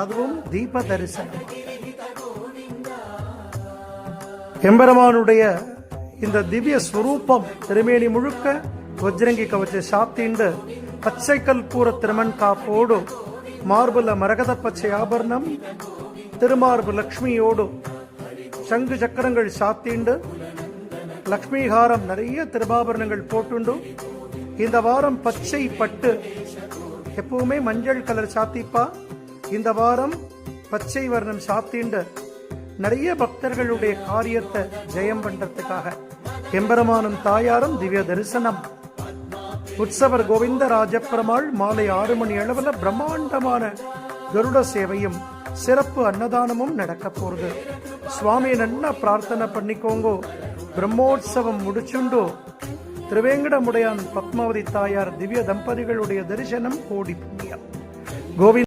அதுவும் தீப தரிசனம். எம்பெருமானுடைய இந்த திவ்ய ஸ்வரூபம் திருமேனி முழுக்க வஜ்ரங்கி கவச்ச சாத்திண்டு பச்சை கல்பூர திருமண் காப்போடு மார்புல மரகத பச்சை ஆபரணம் திருமார்பு லக்ஷ்மியோடு சங்கு சக்கரங்கள் சாத்திண்டு லக்ஷ்மிஹாரம் நிறைய திருபாபரணங்கள் போட்டுண்டு இந்த வாரம் பச்சை பட்டு எப்பவுமே மஞ்சள் கலர் சாத்திப்பா. இந்த வாரம் பச்சை வர்ணம் சாத்திண்டு நிறைய பக்தர்களுடைய காரியத்தை ஜெயம் பண்றதுக்காக எம்பெருமானும் தாயாரும் திவ்ய தரிசனம். உற்சவர் கோவிந்த ராஜப்பெருமாள் மாலை 6 மணி அளவில் பிரம்மாண்டமான கருட சேவையும் சிறப்பு அன்னதானமும் நடக்க போறது. சுவாமி நல்லா பிரார்த்தனை பண்ணிக்கோங்கோ. பிரம்மோற்சவம் முடிச்சுண்டோ திருவேங்கடமுடையான் பத்மாவதி தாயார் திவ்ய தம்பதிகளுடைய தரிசனம் கோடி புண்ணியம். கோவிந்த